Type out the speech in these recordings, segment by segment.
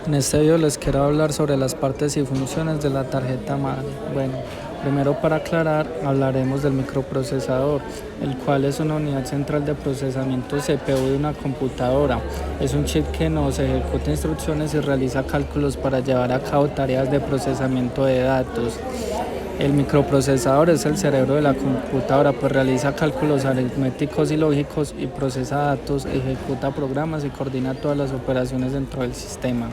En este video les quiero hablar sobre las partes y funciones de la tarjeta madre. Bueno, primero para aclarar hablaremos del microprocesador, el cual es una unidad central de procesamiento CPU de una computadora. Es un chip que nos ejecuta instrucciones y realiza cálculos para llevar a cabo tareas de procesamiento de datos. El microprocesador es el cerebro de la computadora, pues realiza cálculos aritméticos y lógicos y procesa datos, ejecuta programas y coordina todas las operaciones dentro del sistema.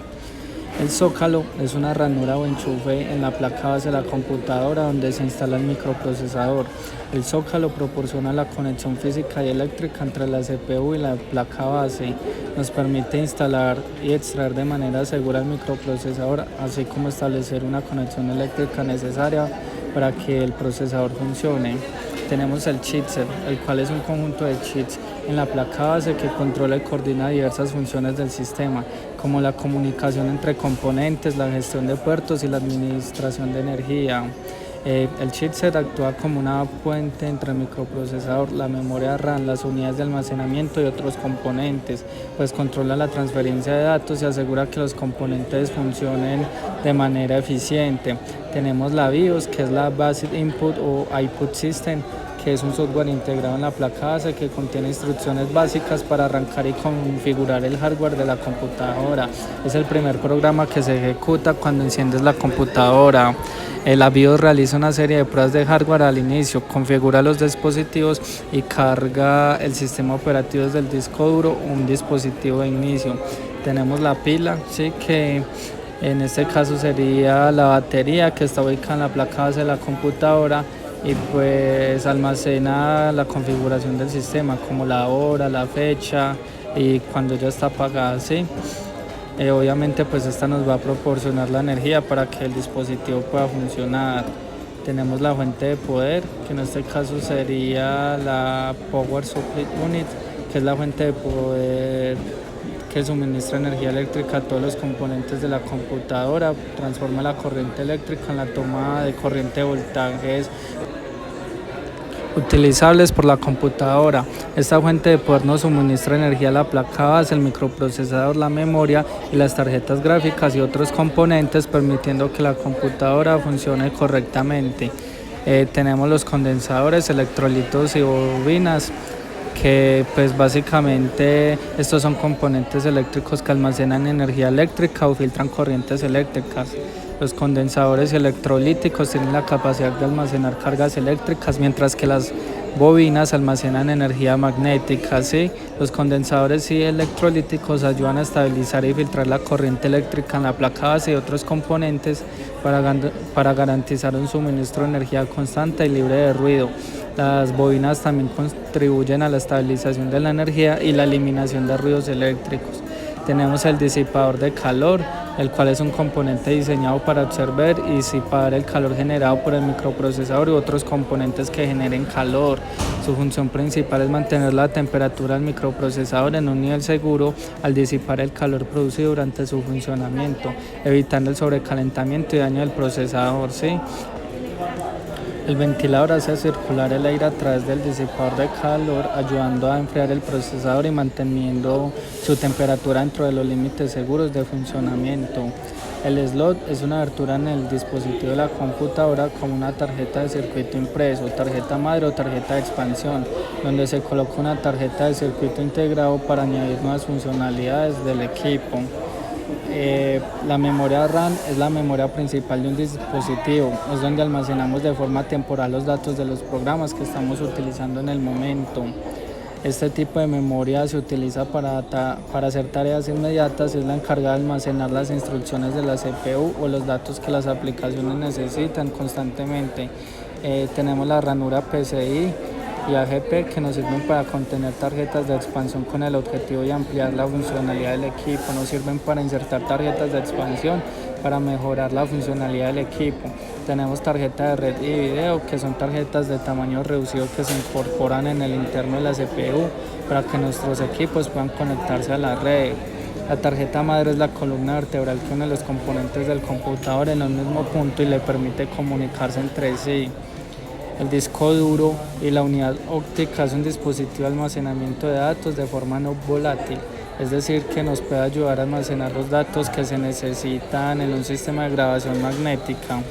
El zócalo es una ranura o enchufe en la placa base de la computadora donde se instala el microprocesador. El zócalo proporciona la conexión física y eléctrica entre la CPU y la placa base. Nos permite instalar y extraer de manera segura el microprocesador, así como establecer una conexión eléctrica necesaria para que el procesador funcione. Tenemos el chipset, el cual es un conjunto de chips en la placa base que controla y coordina diversas funciones del sistema, como la comunicación entre componentes, la gestión de puertos y la administración de energía. El chipset actúa como una puente entre el microprocesador, la memoria RAM, las unidades de almacenamiento y otros componentes, pues controla la transferencia de datos y asegura que los componentes funcionen de manera eficiente. Tenemos la BIOS, que es la Basic Input o Output System, que es un software integrado en la placa base que contiene instrucciones básicas para arrancar y configurar el hardware de la computadora. Es el primer programa que se ejecuta cuando enciendes la computadora. La BIOS realiza una serie de pruebas de hardware al inicio, configura los dispositivos y carga el sistema operativo desde el disco duro o un dispositivo de inicio. Tenemos la pila, ¿sí? Que en este caso sería la batería que está ubicada en la placa base de la computadora y pues almacena la configuración del sistema como la hora, la fecha y cuando ya está apagada, ¿sí? Obviamente pues esta nos va a proporcionar la energía para que el dispositivo pueda funcionar. Tenemos la fuente de poder, que en este caso sería la Power Supply Unit, que es la fuente de poder que suministra energía eléctrica a todos los componentes de la computadora, transforma la corriente eléctrica en la toma de corriente de voltajes utilizables por la computadora. Esta fuente de poder nos suministra energía a la placa base, el microprocesador, la memoria y las tarjetas gráficas y otros componentes, permitiendo que la computadora funcione correctamente. Tenemos los condensadores, electrolitos y bobinas, que pues básicamente estos son componentes eléctricos que almacenan energía eléctrica o filtran corrientes eléctricas. Los condensadores electrolíticos tienen la capacidad de almacenar cargas eléctricas, mientras que las bobinas almacenan energía magnética, ¿sí? Los condensadores y electrolíticos ayudan a estabilizar y filtrar la corriente eléctrica en la placa base y otros componentes para garantizar un suministro de energía constante y libre de ruido. Las bobinas también contribuyen a la estabilización de la energía y la eliminación de ruidos eléctricos. Tenemos el disipador de calor, el cual es un componente diseñado para absorber y disipar el calor generado por el microprocesador y otros componentes que generen calor. Su función principal es mantener la temperatura del microprocesador en un nivel seguro al disipar el calor producido durante su funcionamiento, evitando el sobrecalentamiento y daño del procesador, ¿sí? El ventilador hace circular el aire a través del disipador de calor, ayudando a enfriar el procesador y manteniendo su temperatura dentro de los límites seguros de funcionamiento. El slot es una abertura en el dispositivo de la computadora como una tarjeta de circuito impreso, tarjeta madre o tarjeta de expansión, donde se coloca una tarjeta de circuito integrado para añadir nuevas funcionalidades del equipo. La memoria RAM es la memoria principal de un dispositivo, es donde almacenamos de forma temporal los datos de los programas que estamos utilizando en el momento. Este tipo de memoria se utiliza para hacer tareas inmediatas, es la encargada de almacenar las instrucciones de la CPU o los datos que las aplicaciones necesitan constantemente. Tenemos la ranura PCI y AGP, que nos sirven para contener tarjetas de expansión con el objetivo de ampliar la funcionalidad del equipo. Nos sirven para insertar tarjetas de expansión para mejorar la funcionalidad del equipo. Tenemos tarjetas de red y video, que son tarjetas de tamaño reducido que se incorporan en el interno de la CPU para que nuestros equipos puedan conectarse a la red. La tarjeta madre es la columna vertebral que une los componentes del computador en un mismo punto y le permite comunicarse entre sí. El disco duro y la unidad óptica es un dispositivo de almacenamiento de datos de forma no volátil. es decir, que nos puede ayudar a almacenar los datos que se necesitan en un sistema de grabación magnética.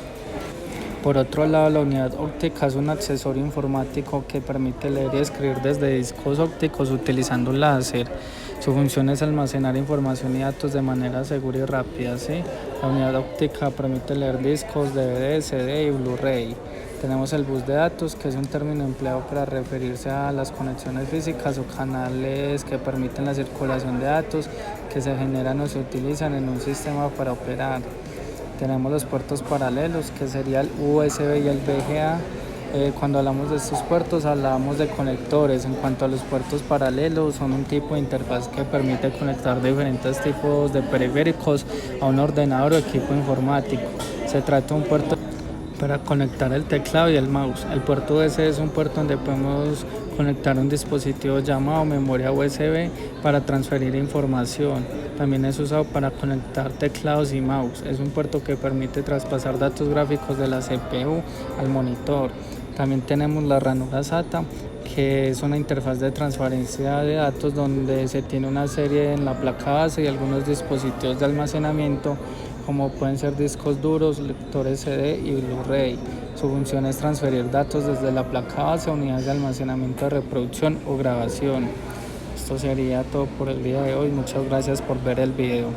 Por otro lado, la unidad óptica es un accesorio informático que permite leer y escribir desde discos ópticos utilizando un láser. Su función es almacenar información y datos de manera segura y rápida. ¿Sí? La unidad óptica permite leer discos DVD, CD y Blu-ray. Tenemos el bus de datos, que es un término empleado para referirse a las conexiones físicas o canales que permiten la circulación de datos que se generan o se utilizan en un sistema para operar. Tenemos los puertos paralelos, que sería el USB y el VGA. Cuando hablamos de estos puertos hablamos de conectores. En cuanto a los puertos paralelos, son un tipo de interfaz que permite conectar diferentes tipos de periféricos a un ordenador o equipo informático. Se trata de un puerto para conectar el teclado y el mouse. El puerto USB es un puerto donde podemos conectar un dispositivo llamado memoria USB para transferir información. También es usado para conectar teclados y mouse. Es un puerto que permite traspasar datos gráficos de la CPU al monitor. También tenemos la ranura SATA, que es una interfaz de transferencia de datos donde se tiene una serie en la placa base y algunos dispositivos de almacenamiento como pueden ser discos duros, lectores CD y Blu-ray. Su función es transferir datos desde la placa base a unidades de almacenamiento de reproducción o grabación. Esto sería todo por el día de hoy. Muchas gracias por ver el video.